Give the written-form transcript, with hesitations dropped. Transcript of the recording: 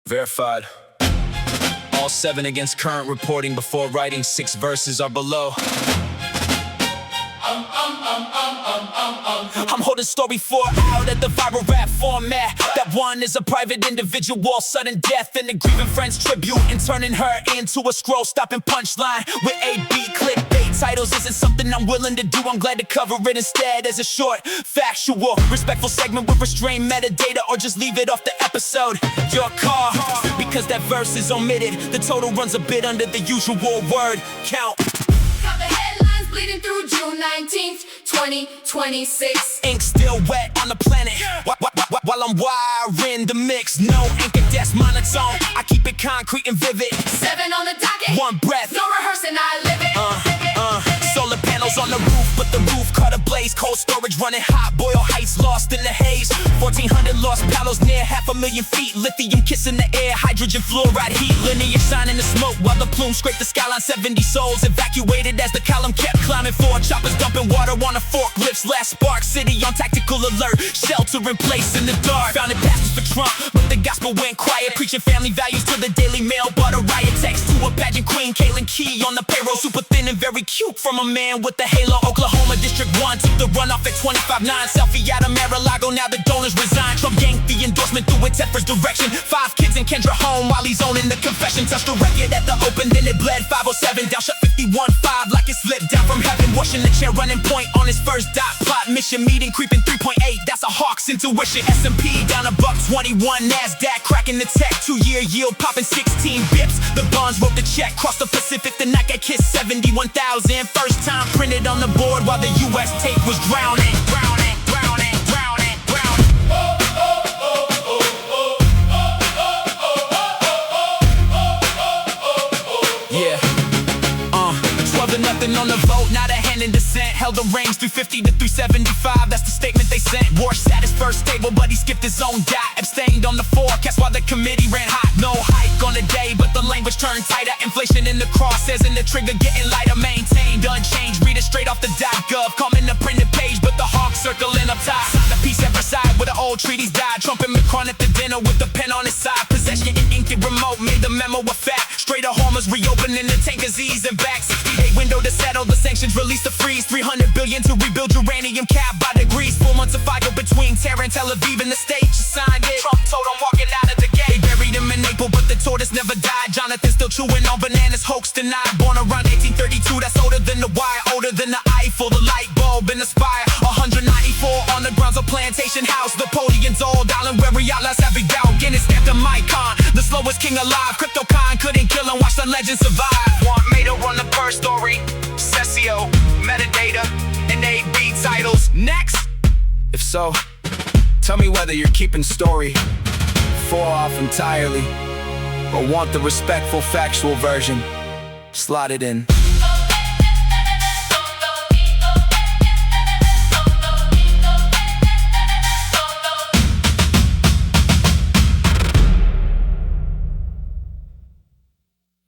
Verified. All 7 against current reporting before writing. 6 verses are below. I'm holding story 4 out at the viral rap format. That one is a private individual, sudden death and a grieving friend's tribute, and turning her into a scroll stopping punchline with 8-beat clickbait titles isn't something I'm willing to do. I'm glad to cover it instead as a short, factual, respectful segment with restrained metadata, or just leave it off the episode. Your call, because that verse is omitted. The total runs a bit under the usual word count. Got the headlines bleeding through June 19th, 2026. Ink still wet on the planet while I'm wiring the mix. No anchor desk monotone, I keep it concrete and vivid. 7 on the docket, 1 breath, no rehearsing, I live it. Solar panels on the roof, but the roof caught ablaze. Cold storage running hot, Boyle Heights lost in the haze. 1,400 lost paddles near 500,000 feet. Lithium kissing the air, hydrogen fluoride heat. Linear sign in the smoke while the plume scraped the skyline. 70 souls evacuated as the column kept climbing. 4 choppers dumping water on the forklifts. Last spark, city on tactical alert. Shelter in place in the dark. Founded pastors for Trump, but the gospel went quiet. Preaching family values to the Daily Mail, but a riot text to a pageant queen. Caitlin Key on the payroll, super thin and very cute from a man with the halo. Oklahoma District 1 took the runoff at 25-9. Selfie out of Mar-a-Lago, now the donors resign. Trump yanked the endorsement through its efforts direction. 5 kids in Kendra home while he's owning the confession. Touched the record at the open, then it bled. 507 down, shut 51-5 like it slipped down from heaven. Washing the chair, running point on his first dot plot. Mission meeting, creeping 3.8, that's a Hawk's intuition. S&P down a $1.21, NASDAQ cracking the tech. 2-year yield popping 16 bips. The bonds wrote the check, crossed the Pacific, the Nikkei kissed 71,000. First time printed on the board while the US tape was drowning. Yeah. 12-0 on the vote, not a hand in dissent. Held the reins 350 to 375, that's the statement they sent. War sat his first table, but he skipped his own dot. Abstained on the forecast while the committee ran hot. No hike on the day, but the language turned tighter. Inflation in the crosshairs and the trigger getting lighter. Maintained, unchanged, read it straight off the .gov. Comment the printed page, but the hawk circling up top. Signed a peace at Versailles where the old treaties died. Trump and Macron at the dinner with the pen on his side. Possession in ink and remote made the memo a fact. Strait of Hormuz reopening, the tankers easing back. 60-day window to settle the sanctions, release the freeze. 300 billion to rebuild uranium cap by degrees. 4 months of fire between Tehran and Tel Aviv, and the state just signed it. Trump told him walking out of the gate. They buried him in April, but the tortoise never died. Jonathan still chewing on bananas, hoax denied. Born around 1832, that's older than the wire, older than the Eiffel, the light bulb and the spire. 194 on the grounds of Plantation House. Napoleon's old island where we outlaws have big doubt. Guinness stamped a icon, the slowest king alive. CryptoCon couldn't kill him, watch the legend survive. Want me to run the first story? SEO, metadata, and 8-beat titles. Next! If so, tell me whether you're keeping story 4 off entirely, or want the respectful factual version slotted in.